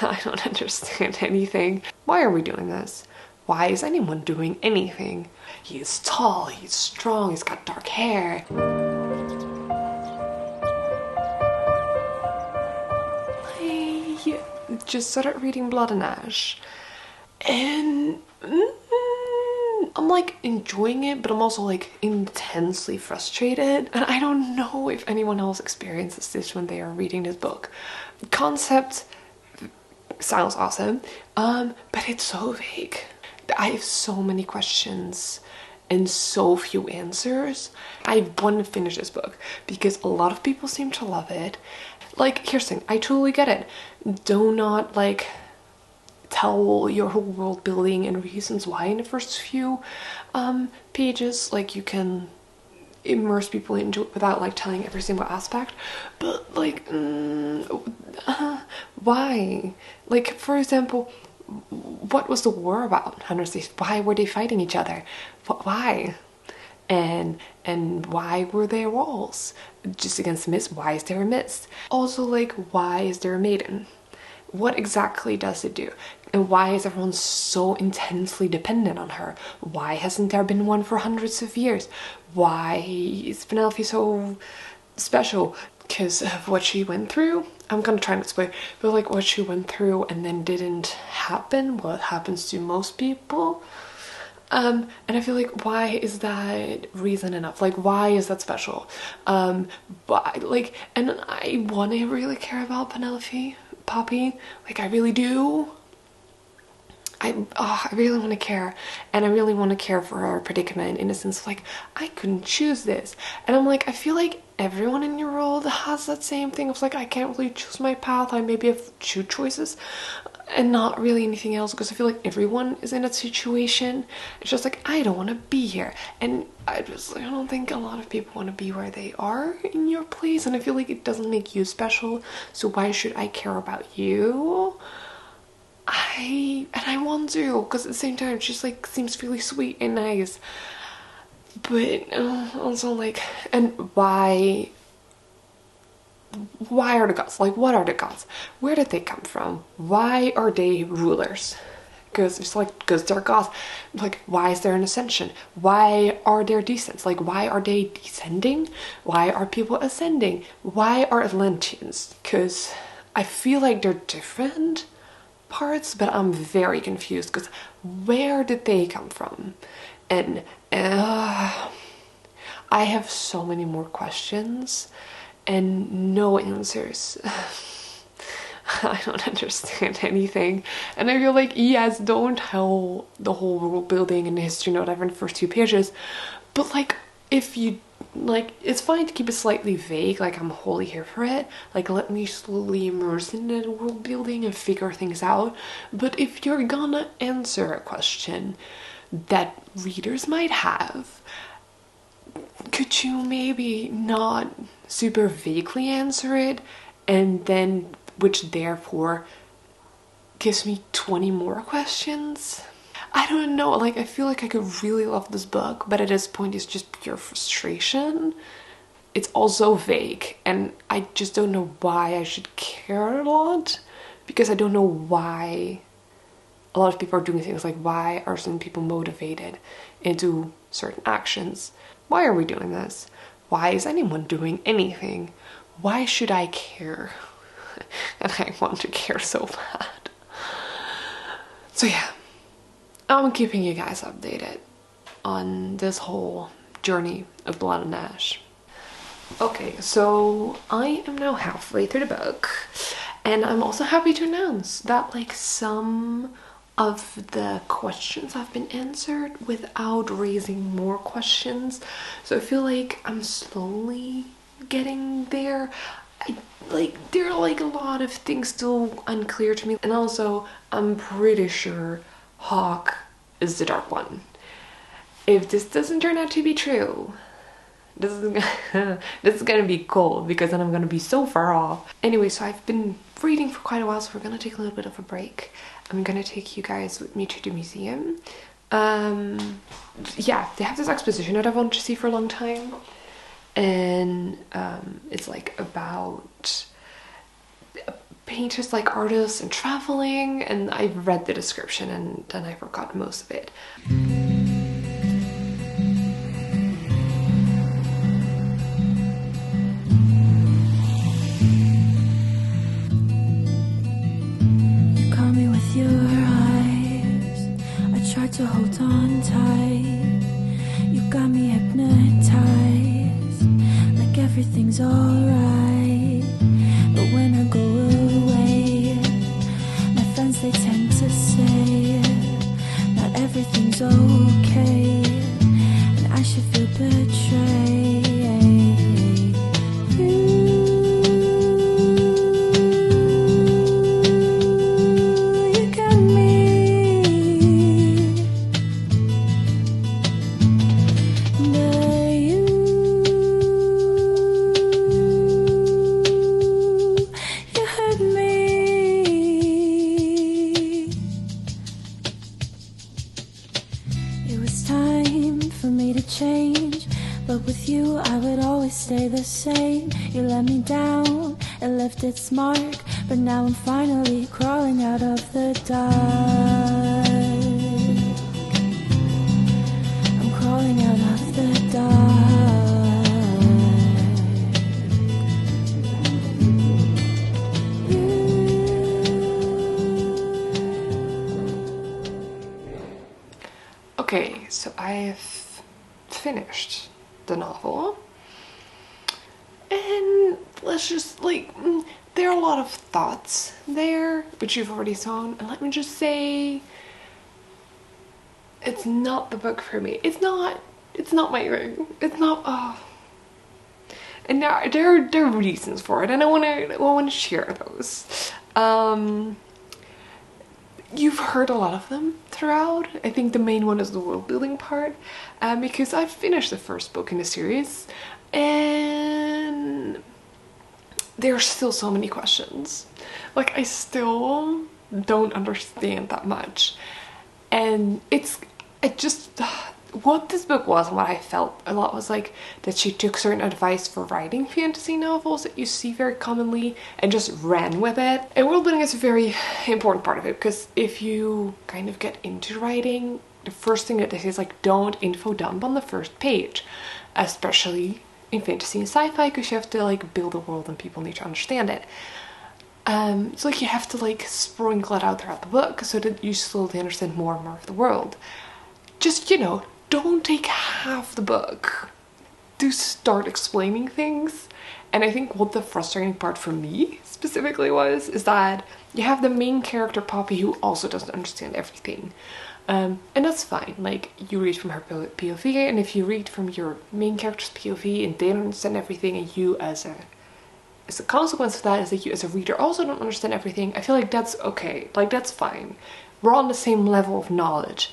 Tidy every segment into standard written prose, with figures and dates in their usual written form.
I don't understand anything. Why are we doing this? Why is anyone doing anything? He is tall, he's strong, he's got dark hair. I just started reading Blood and Ash, and I'm like enjoying it, but I'm also like intensely frustrated. And I don't know if anyone else experiences this when they are reading this book. Concept sounds awesome, but it's so vague. I have so many questions and so few answers. I want to finish this book because a lot of people seem to love it. Like, here's the thing, I totally get it. Do not like tell your whole world building and reasons why in the first few pages. Like, you can immerse people into it without like telling every single aspect, but like why? Like, for example, what was the war about? Why were they fighting each other? Why? And why were there walls just against the mist? Why is there a mist? Also, like, why is there a maiden? What exactly does it do? And why is everyone so intensely dependent on her? Why hasn't there been one for hundreds of years? Why is Penelope so special? Because of what she went through. I'm gonna try not to spoil, but like what she went through and then didn't happen, what happens to most people. And I feel like, why is that reason enough? Like, why is that special? But like, and I want to really care about Penelope, Poppy. Like, I really do. I really want to care, and I really want to care for her predicament in a sense of like, I couldn't choose this. And I'm like, I feel like everyone in your world has that same thing of like, I can't really choose my path. I maybe have two choices and not really anything else, because I feel like everyone is in that situation. It's just like, I don't want to be here, and I don't think a lot of people want to be where they are in your place, and I feel like it doesn't make you special, so why should I care about you? I want to, because at the same time she's like seems really sweet and nice, but also like, and why are the gods, like, what are the gods, where did they come from, why are they rulers? Because it's like, because they're gods. Like, why is there an ascension? Why are there descents? Like, why are they descending? Why are people ascending? Why are Atlanteans? Because I feel like they're different parts, but I'm very confused because where did they come from? And I have so many more questions and no answers. I don't understand anything, and I feel like, yes, don't tell the whole world building and the history, whatever, in the first 2 pages, but like, if you like, it's fine to keep it slightly vague. Like, I'm wholly here for it. Like, let me slowly immerse in the world building and figure things out. But if you're gonna answer a question that readers might have, could you maybe not super vaguely answer it, and then, which therefore gives me 20 more questions? I don't know, like, I feel like I could really love this book, but at this point it's just pure frustration. It's also vague, and I just don't know why I should care a lot, because I don't know why a lot of people are doing things. Like, why are some people motivated into certain actions? Why are we doing this? Why is anyone doing anything? Why should I care? And I want to care so bad. So yeah, I'm keeping you guys updated on this whole journey of Blood and Ash. Okay, so I am now halfway through the book, and I'm also happy to announce that like some of the questions have been answered without raising more questions. So I feel like I'm slowly getting there. There are like a lot of things still unclear to me, and also I'm pretty sure Hawke is the Dark One. If this doesn't turn out to be true, this is gonna be cool, because then I'm gonna be so far off. Anyway, so I've been reading for quite a while, so we're gonna take a little bit of a break. I'm gonna take you guys with me to the museum. Yeah, they have this exposition that I've wanted to see for a long time, and it's like about painters like artists and traveling, and I read the description and then I forgot most of it. You caught me with your eyes, I tried to hold on tight. You got me hypnotized, like everything's alright. But when I go away, my friends they tend to say not everything's okay, and I should feel betrayed. You got me, but you hurt me. It was time for me to change, but with you I would always stay the same. You let me down, it left its mark, but now I'm finally crawling out of the dark. I'm crawling out of the dark. Okay, so I've finished the novel, and let's just there are a lot of thoughts there which you've already seen, and let me just say it's not the book for me. It's not my thing. It's not. And there are reasons for it, and I want to share those. You've heard a lot of them throughout. I think the main one is the world building part, because I've finished the first book in the series and there's still so many questions. Like, I still don't understand that much, and what this book was and what I felt a lot was like that she took certain advice for writing fantasy novels that you see very commonly and just ran with it. And world building is a very important part of it, because if you kind of get into writing, the first thing that they say is like, don't info dump on the first page, especially in fantasy and sci-fi, because you have to like build a world and people need to understand it. So like you have to like sprinkle it out throughout the book so that you slowly understand more and more of the world. Just, don't take half the book to start explaining things. And I think what the frustrating part for me specifically was is that you have the main character Poppy who also doesn't understand everything. And that's fine. Like, you read from her POV, and if you read from your main character's POV and they don't understand everything, and you as a consequence of that is that you as a reader also don't understand everything, I feel like that's okay. Like, that's fine. We're on the same level of knowledge.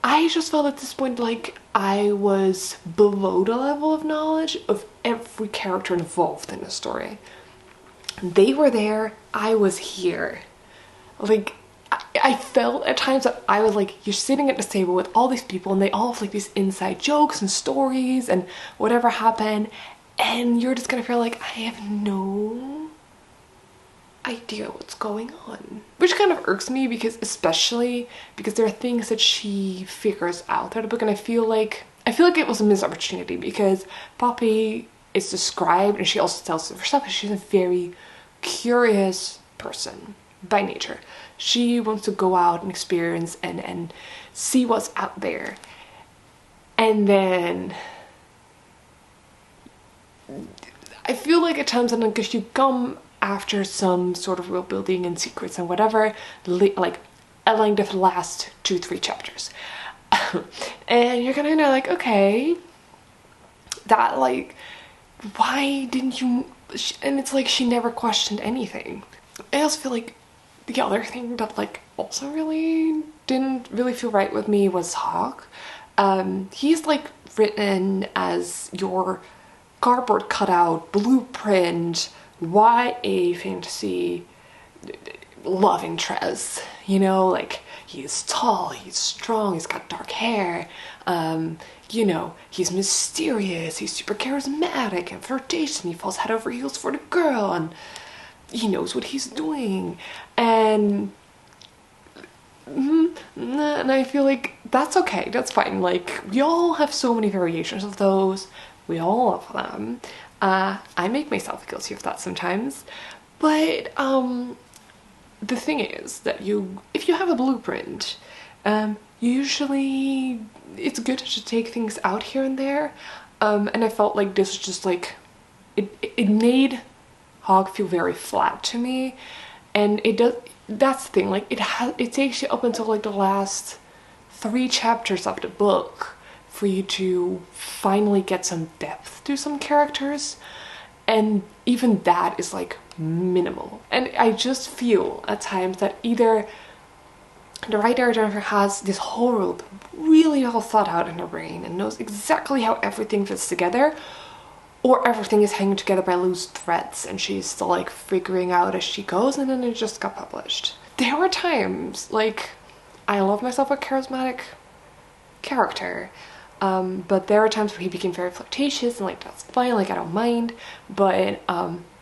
I just felt at this point like I was below the level of knowledge of every character involved in the story. They were there, I was here. Like, I felt at times that I was like, you're sitting at this table with all these people and they all have like these inside jokes and stories and whatever happened, and you're just gonna feel like, I have no idea what's going on, which kind of irks me, because especially because there are things that she figures out throughout the book, and I feel like it was a missed opportunity, because Poppy is described, and she also tells herself that she's a very curious person by nature. She wants to go out and experience and see what's out there, and then I feel like at times, because you come after some sort of world building and secrets and whatever, like at length of the last 2-3 chapters, and you're kind of like, okay, that like, why didn't you? And it's like she never questioned anything. I also feel like the other thing that like also really didn't really feel right with me was Hawke. He's like written as your cardboard cutout blueprint YA fantasy love interest, like he's tall, he's strong, he's got dark hair, he's mysterious, he's super charismatic and flirtatious, and he falls head over heels for the girl, and he knows what he's doing, and and I feel like that's okay, that's fine. Like, we all have so many variations of those, we all have them. I make myself guilty of that sometimes, but the thing is that if you have a blueprint, usually it's good to take things out here and there, and I felt like this was just like it made Hog feel very flat to me, and it does. That's the thing. Like, it takes you up until like the last 3 chapters of the book for you to finally get some depth to some characters, and even that is like minimal. And I just feel at times that either the writer has this whole world really well thought out in her brain and knows exactly how everything fits together, or everything is hanging together by loose threads and she's still like figuring out as she goes, and then it just got published. There were times, like, I love myself a charismatic character, but there were times where he became very flirtatious, and like, that's fine, like, I don't mind, but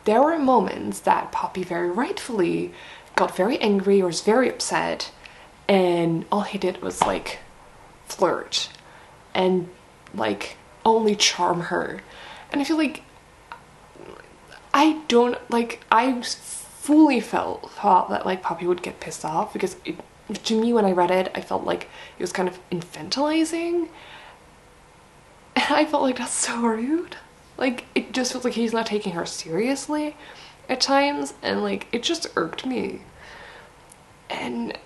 there were moments that Poppy very rightfully got very angry or was very upset, and all he did was like flirt and like only charm her. And I feel like I fully thought that like Poppy would get pissed off, because to me, when I read it, I felt like it was kind of infantilizing, and I felt like that's so rude. Like, it just feels like he's not taking her seriously at times, and like, it just irked me, and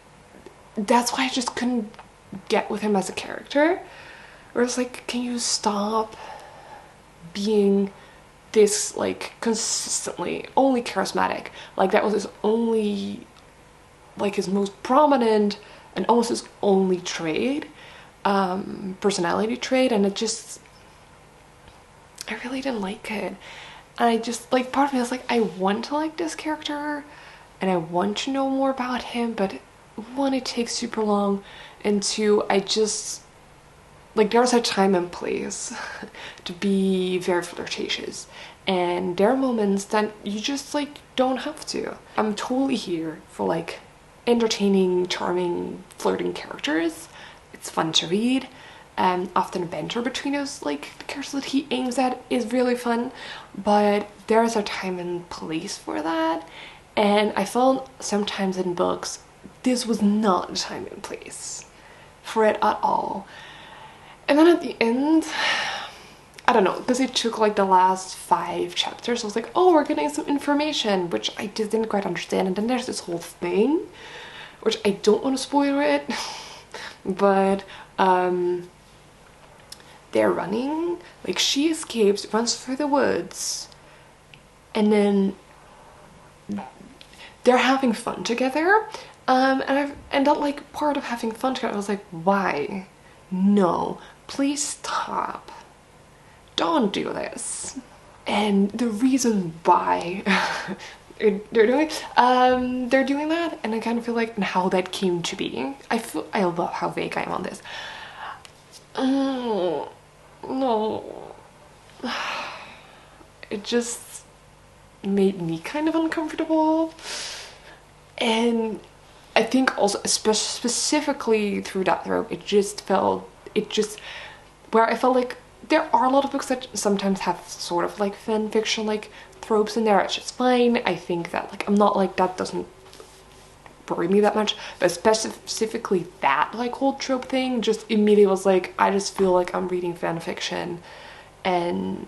that's why I just couldn't get with him as a character. Where it's like, can you stop being this like consistently only charismatic? Like, that was his only, like, his most prominent and almost his only trait, personality trait, and it just, I really didn't like it. And I just, like, part of me was like, I want to like this character and I want to know more about him, but 1, it takes super long, and 2, I just, like, there's a time and place to be very flirtatious, and there are moments that you just like don't have to. I'm totally here for like entertaining, charming, flirting characters. It's fun to read. Often a banter between those like the characters that he aims at is really fun, but there's a time and place for that, and I felt sometimes in books this was not the time and place for it at all. And then at the end, I don't know, because it took like the last 5 chapters, I was like, oh, we're getting some information, which I just didn't quite understand. And then there's this whole thing, which I don't want to spoil it, but they're running, like, she escapes, runs through the woods, and then they're having fun together, and that like part of having fun together, I was like, why? No, please stop. Don't do this. And the reason why they're doing that, and I kind of feel like how that came to be. I love how vague I am on this. No. It just made me kind of uncomfortable, and I think also specifically through that trope, where I felt like there are a lot of books that sometimes have sort of like fan fiction like tropes in there. It's just fine. I think that like I'm not like that doesn't worry me that much, but specifically that like whole trope thing just immediately was like, I just feel like I'm reading fan fiction, and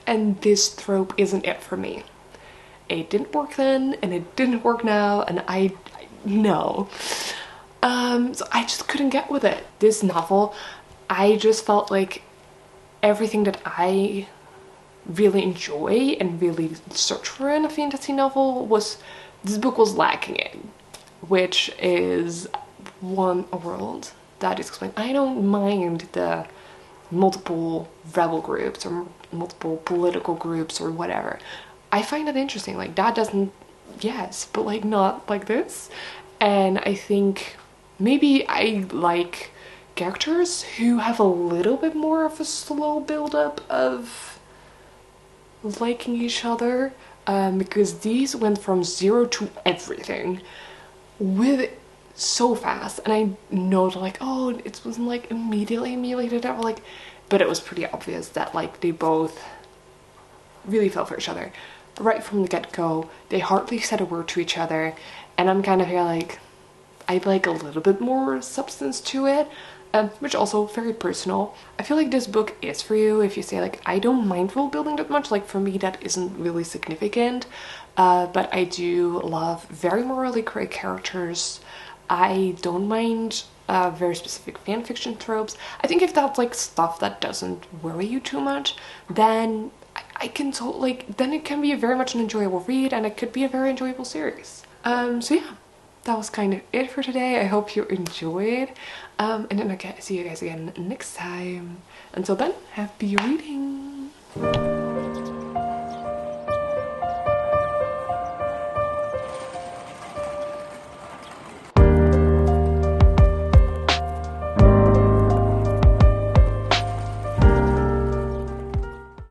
and this trope isn't it for me. It didn't work then, and it didn't work now, and I no. So I just couldn't get with it. This novel, I just felt like everything that I really enjoy and really search for in a fantasy novel this book was lacking in, which is a world that is explained. I don't mind the multiple rebel groups or multiple political groups or whatever. I find that interesting. Like, that doesn't, yes, but like not like this. And I think maybe I like characters who have a little bit more of a slow build-up of liking each other, because these went from zero to everything with so fast, and I know that like, oh, it wasn't like immediately that like, but it was pretty obvious that like they both really fell for each other right from the get-go. They hardly said a word to each other, and I'm kind of here like, I'd like a little bit more substance to it, which also very personal. I feel like this book is for you if you say like, I don't mind world building that much. Like for me that isn't really significant, but I do love very morally correct characters. I don't mind very specific fan fiction tropes. I think if that's like stuff that doesn't worry you too much, then I can like, then it can be very much an enjoyable read, and it could be a very enjoyable series. So yeah, that was kind of it for today. I hope you enjoyed, and then I'll see you guys again next time. Until then, happy reading.